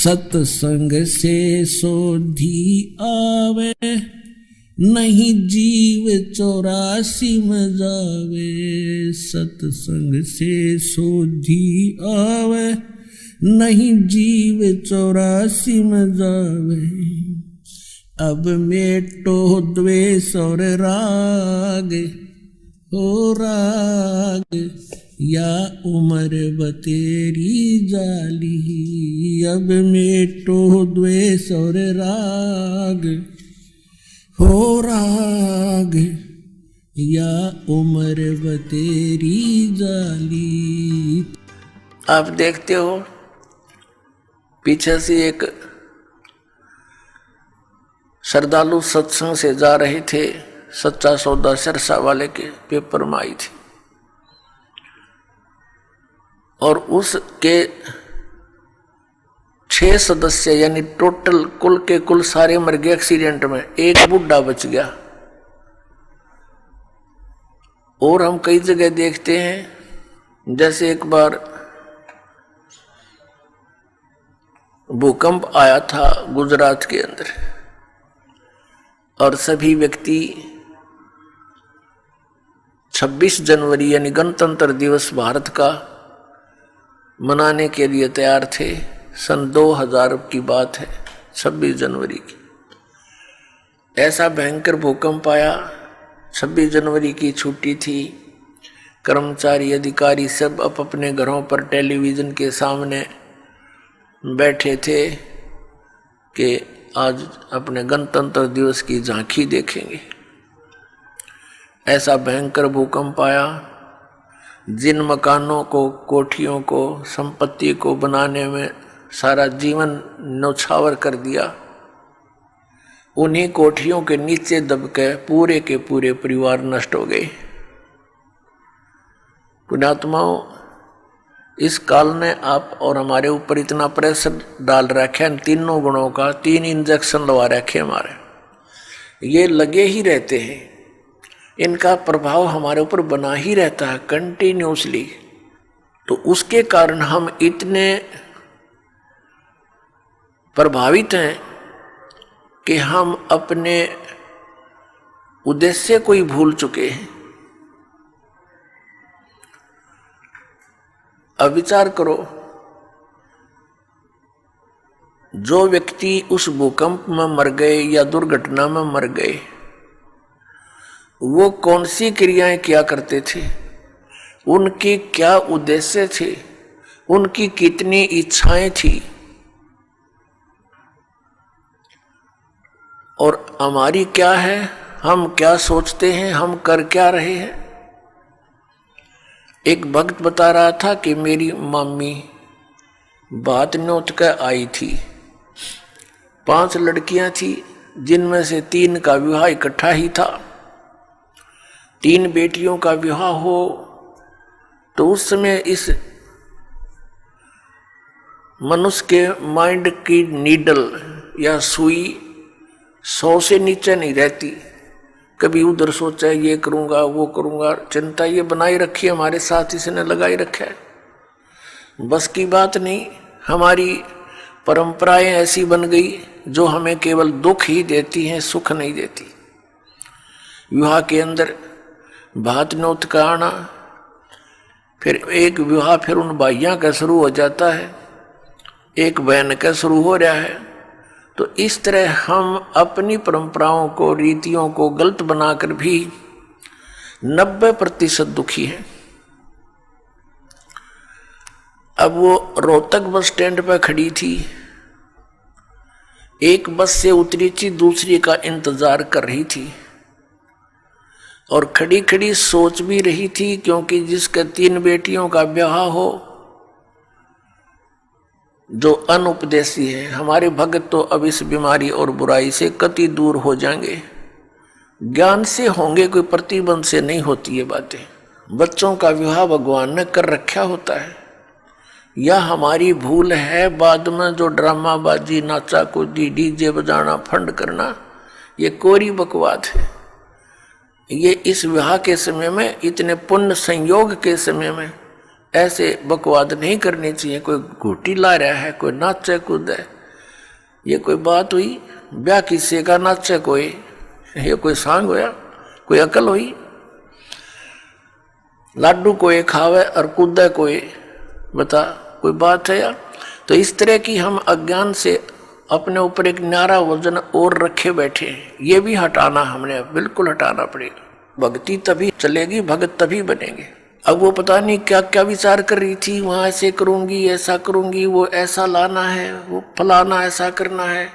सत्संग से सोधी आवे, नहीं जीव 84 में जावे। सत्संग से सोधी आवे, नहीं जीव 84 में जावे। अब मेटो द्वेष और राग, हो राग या उम्र बतेरी जाली। अब मेटो द्वेष और राग, हो राग या उम्र बतेरी जाली। आप देखते हो पीछे से एक श्रद्धालु सत्संग से जा रहे थे, सच्चा सौदा सिरसा वाले के पेपर में आई थी, और उसके 6 सदस्य यानी टोटल कुल के कुल सारे मर गए एक्सीडेंट में, एक बुढ़ा बच गया। और हम कई जगह देखते हैं, जैसे एक बार भूकंप आया था गुजरात के अंदर, और सभी व्यक्ति 26 जनवरी यानी गणतंत्र दिवस भारत का मनाने के लिए तैयार थे। सन 2000 की बात है, 26 जनवरी की। ऐसा भयंकर भूकंप आया, 26 जनवरी की छुट्टी थी, कर्मचारी अधिकारी सब अपने घरों पर टेलीविज़न के सामने बैठे थे कि आज अपने गणतंत्र दिवस की झांकी देखेंगे। ऐसा भयंकर भूकंप आया, जिन मकानों को, कोठियों को, संपत्ति को बनाने में सारा जीवन न्यौछावर कर दिया, उन्हीं कोठियों के नीचे दब के पूरे परिवार नष्ट हो गए। पुण्यात्माओं, इस काल ने आप और हमारे ऊपर इतना प्रेशर डाल रखा है, तीनों गुणों का, 3 इंजेक्शन लगा रखे हमारे, ये लगे ही रहते हैं, इनका प्रभाव हमारे ऊपर बना ही रहता है कंटिन्यूसली। तो उसके कारण हम इतने प्रभावित हैं कि हम अपने उद्देश्य को ही भूल चुके हैं। अब विचार करो, जो व्यक्ति उस भूकंप में मर गए या दुर्घटना में मर गए, वो कौन सी क्रियाएं किया करते थे, उनके क्या उद्देश्य थे, उनकी कितनी इच्छाएं थी, और हमारी क्या है, हम क्या सोचते हैं, हम कर क्या रहे हैं। एक भक्त बता रहा था कि मेरी मम्मी बात न्योत कर आई थी, 5 लड़कियां थी, जिनमें से 3 का विवाह इकट्ठा ही था। 3 बेटियों का विवाह हो तो उस समय इस मनुष्य के माइंड की नीडल या सुई 100 से नीचे नहीं रहती। कभी उधर सोचा ये करूंगा, वो करूंगा, चिंता ये बनाई रखी है, हमारे साथ इसने लगाई रखा है। बस की बात नहीं, हमारी परंपराएं ऐसी बन गई जो हमें केवल दुख ही देती हैं, सुख नहीं देती। विवाह के अंदर भात न्योत का आना, फिर एक विवाह फिर उन भाइयों का शुरू हो जाता है, एक बहन का शुरू हो रहा है। तो इस तरह हम अपनी परंपराओं को, रीतियों को गलत बनाकर भी 90% दुखी हैं। अब वो रोहतक बस स्टैंड पर खड़ी थी, एक बस से उतरी थी, दूसरी का इंतजार कर रही थी, और खड़ी खड़ी सोच भी रही थी, क्योंकि जिसके 3 बेटियों का ब्याह हो, जो अनुपदेशी है, हमारे भगत तो अब इस बीमारी और बुराई से कति दूर हो जाएंगे, ज्ञान से होंगे, कोई प्रतिबंध से नहीं होती ये बातें। बच्चों का विवाह भगवान ने कर रखा होता है, या हमारी भूल है बाद में जो ड्रामा बाजी, नाचा कूदी, डीजे बजाना, फंड करना, ये कोरी बकवाद है। ये इस विवाह के समय में, इतने पुण्य संयोग के समय में ऐसे बकवाद नहीं करनी चाहिए। कोई घूटी ला रहा है, कोई नाचे कूदे, ये कोई बात हुई? ब्याह किस्से का नाचे कोई, ये कोई सांग होया? कोई अकल हुई? लाडू कोई खावे और कूदे कोई, बता कोई बात है यार? तो इस तरह की हम अज्ञान से अपने ऊपर एक न्यारा वजन और रखे बैठे हैं, ये भी हटाना हमने बिल्कुल हटाना पड़ेगा। भक्ति तभी चलेगी, भगत तभी बनेंगे। अब वो पता नहीं क्या क्या विचार कर रही थी, वहां ऐसे करूंगी, ऐसा करूंगी, वो ऐसा लाना है, वो फलाना ऐसा करना है,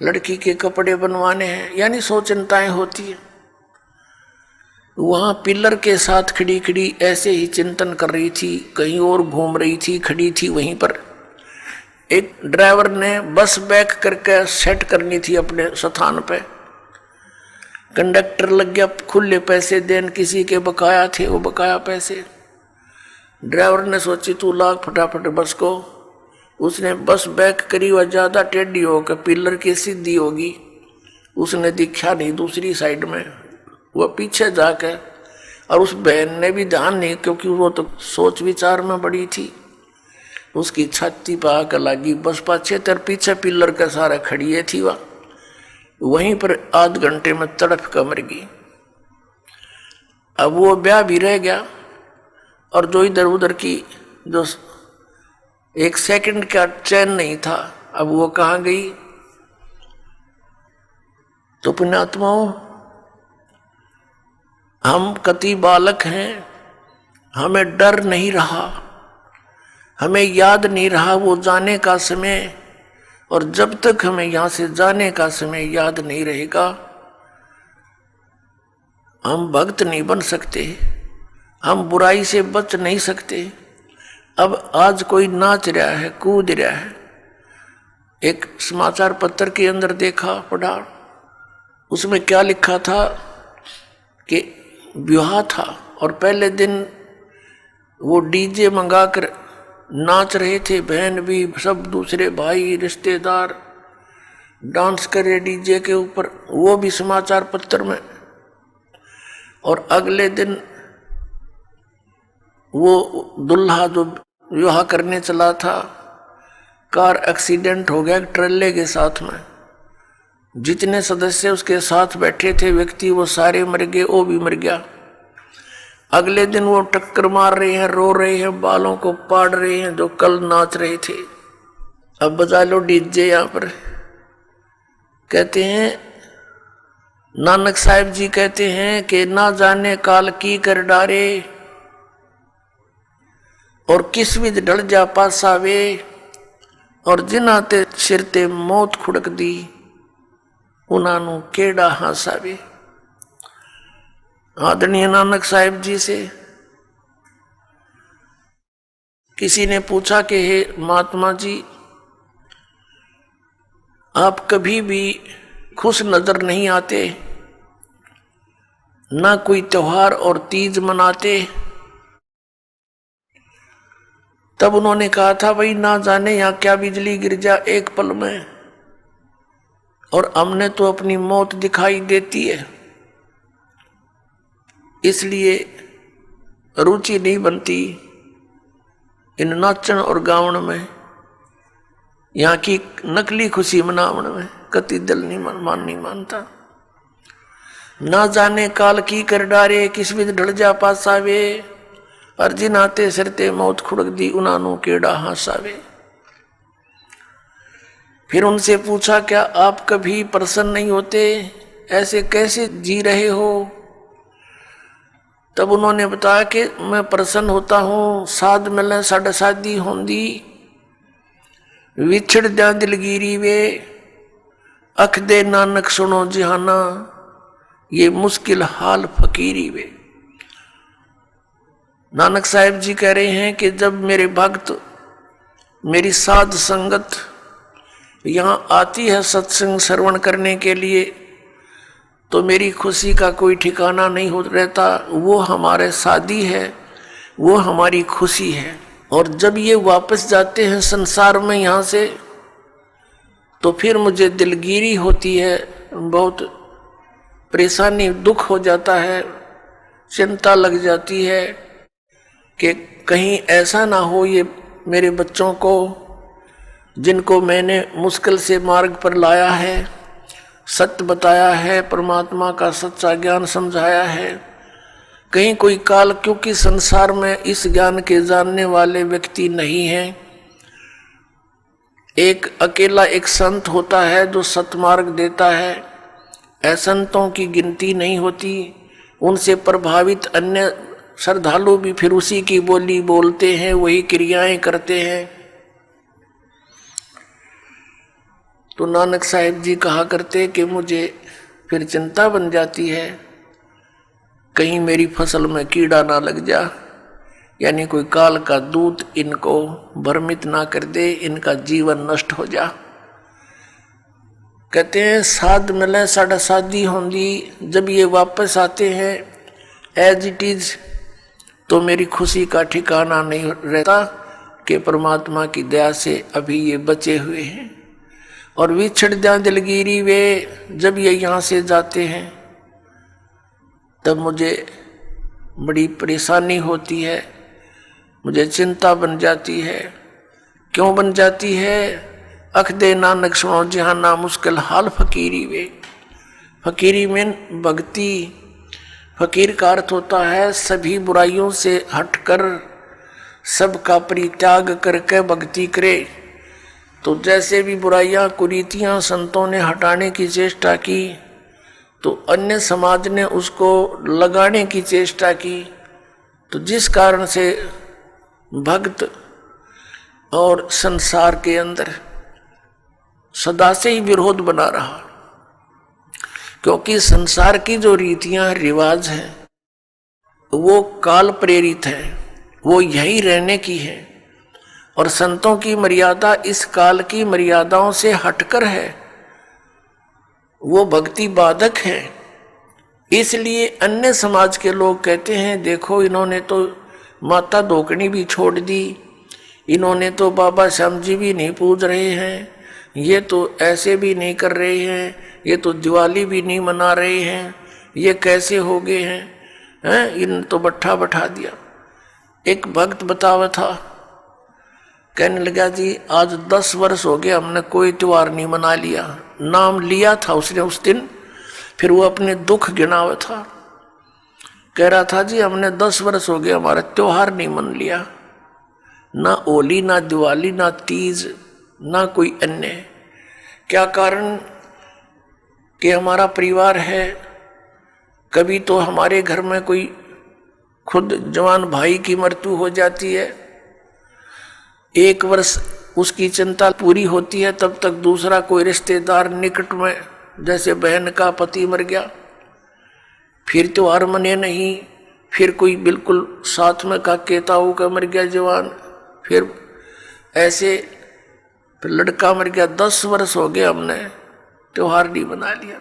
लड़की के कपड़े बनवाने हैं, यानी सौ चिंताएं होती है। वहां पिलर के साथ खड़ी खड़ी ऐसे ही चिंतन कर रही थी, कहीं और घूम रही थी, खड़ी थी वहीं पर। एक ड्राइवर ने बस बैक करके सेट करनी थी अपने स्थान पे, कंडक्टर लग गया खुले पैसे देन, किसी के बकाया थे वो बकाया पैसे। ड्राइवर ने सोची तू लाग फटाफट बस को, उसने बस बैक करी, वह ज्यादा टेढ़ी होकर पिलर की सीधी होगी, उसने दिखा नहीं दूसरी साइड में, वह पीछे जाकर, और उस बहन ने भी ध्यान नहीं, क्योंकि वो तो सोच विचार में बड़ी थी, उसकी छाती पर आकर लगी बस पाछे तर पीछे पिलर के सारा खड़िए थी, वहीं पर आध घंटे में तड़प कर मर गई। अब वो ब्याह भी रह गया, और जो इधर उधर की जो एक सेकंड का चैन नहीं था, अब वो कहाँ गई? तो पुण्यात्माओं, हम कति बालक हैं, हमें डर नहीं रहा, हमें याद नहीं रहा वो जाने का समय, और जब तक हमें यहां से जाने का समय याद नहीं रहेगा, हम भक्त नहीं बन सकते, हम बुराई से बच नहीं सकते। अब आज कोई नाच रहा है, कूद रहा है, एक समाचार पत्र के अंदर देखा, पढ़ा, उसमें क्या लिखा था कि विवाह था और पहले दिन वो डीजे मंगाकर नाच रहे थे, बहन भी, सब दूसरे भाई रिश्तेदार डांस करे डीजे के ऊपर, वो भी समाचार पत्र में। और अगले दिन वो दुल्हा जो विवाह करने चला था, कार एक्सीडेंट हो गया ट्रेले के साथ में, जितने सदस्य उसके साथ बैठे थे व्यक्ति वो सारे मर गए, वो भी मर गया। अगले दिन वो टक्कर मार रहे हैं, रो रहे हैं, बालों को पाड़ रहे हैं जो कल नाच रहे थे। अब बजा लो डीजे यहाँ पर। कहते हैं नानक साहिब जी कहते हैं कि ना जाने काल की कर डारे, और किस विध ढल जा पासावे, और जिन्हां ते सिर ते मौत खुड़क दी, उन्हां नूं केड़ा हासावे। आदरणीय नानक साहिब जी से किसी ने पूछा कि हे महात्मा जी, आप कभी भी खुश नजर नहीं आते, ना कोई त्योहार और तीज मनाते। तब उन्होंने कहा था भाई ना जाने यहां क्या बिजली गिर जा एक पल में, और हमने तो अपनी मौत दिखाई देती है, इसलिए रुचि नहीं बनती इन नाचन और गावन में, यहाँ की नकली खुशी मनावन में कति दिल नहीं मानता। ना जाने काल की कर डारे, किस विध ढल जा पासावे, और जिनाते सिरते मौत खुड़क दी, उन्हां केड़ा हासावे। फिर उनसे पूछा क्या आप कभी प्रसन्न नहीं होते, ऐसे कैसे जी रहे हो? तब उन्होंने बताया कि मैं प्रसन्न होता हूँ, साध मिले साढ़े शादी होंदी, विछड़ जा दिलगिरी वे, अख दे नानक सुनो जिहाना, ये मुश्किल हाल फकीरी वे। नानक साहिब जी कह रहे हैं कि जब मेरे भक्त, मेरी साध संगत यहाँ आती है सत्संग श्रवण करने के लिए, तो मेरी खुशी का कोई ठिकाना नहीं हो रहता। वो हमारे साथी है, वो हमारी खुशी है। और जब ये वापस जाते हैं संसार में यहाँ से, तो फिर मुझे दिलगिरी होती है, बहुत परेशानी दुख हो जाता है, चिंता लग जाती है कि कहीं ऐसा ना हो ये मेरे बच्चों को जिनको मैंने मुश्किल से मार्ग पर लाया है, सत्य बताया है, परमात्मा का सच्चा ज्ञान समझाया है। कहीं कोई काल, क्योंकि संसार में इस ज्ञान के जानने वाले व्यक्ति नहीं हैं। एक अकेला एक संत होता है जो सतमार्ग देता है। असंतों की गिनती नहीं होती। उनसे प्रभावित अन्य श्रद्धालु भी फिर उसी की बोली बोलते हैं, वही क्रियाएं करते हैं। तो नानक साहिब जी कहा करते कि मुझे फिर चिंता बन जाती है, कहीं मेरी फसल में कीड़ा ना लग जा, यानी कोई काल का दूत इनको भ्रमित ना कर दे, इनका जीवन नष्ट हो जा। कहते हैं साध मिले साढ़ा शादी होंगी, जब ये वापस आते हैं एज इट इज, तो मेरी खुशी का ठिकाना नहीं रहता कि परमात्मा की दया से अभी ये बचे हुए हैं। और विछड़ जा दिलगिरी वे, जब ये यहाँ से जाते हैं तब मुझे बड़ी परेशानी होती है, मुझे चिंता बन जाती है। क्यों बन जाती है? अख दे नानक सुनो जहाँ ना मुश्किल हाल फकीरी वे। फकीरी में भक्ति, फकीर का अर्थ होता है सभी बुराइयों से हटकर सबका परित्याग करके भक्ति करे। तो जैसे भी बुराइयां कुरीतियां संतों ने हटाने की चेष्टा की, तो अन्य समाज ने उसको लगाने की चेष्टा की। तो जिस कारण से भक्त और संसार के अंदर सदा से ही विरोध बना रहा, क्योंकि संसार की जो रीतियां रिवाज हैं वो काल प्रेरित है, वो यही रहने की है। और संतों की मर्यादा इस काल की मर्यादाओं से हटकर है, वो भक्ति बाधक है। इसलिए अन्य समाज के लोग कहते हैं देखो इन्होंने तो माता धोकनी भी छोड़ दी, इन्होंने तो बाबा श्याम जी भी नहीं पूज रहे हैं, ये तो ऐसे भी नहीं कर रहे हैं, ये तो दिवाली भी नहीं मना रहे हैं, ये कैसे हो गए हैं, इन तो बट्ठा बैठा दिया। एक भक्त बतावा था, कहने लगा जी आज 10 वर्ष हो गए हमने कोई त्योहार नहीं मना लिया। नाम लिया था उसने उस दिन, फिर वो अपने दुख गिनावा था। कह रहा था जी हमने 10 वर्ष हो गए हमारा त्योहार नहीं मन लिया, ना होली ना दिवाली ना तीज ना कोई अन्य। क्या कारण? कि हमारा परिवार है, कभी तो हमारे घर में कोई खुद जवान भाई की मृत्यु हो जाती है, 1 वर्ष उसकी चिंता पूरी होती है, तब तक दूसरा कोई रिश्तेदार निकट में, जैसे बहन का पति मर गया, फिर त्योहार मने नहीं, फिर कोई बिल्कुल साथ में का केताऊ का मर गया जवान, फिर ऐसे फिर लड़का मर गया। 10 वर्ष हो गए हमने त्योहार नहीं बना लिया।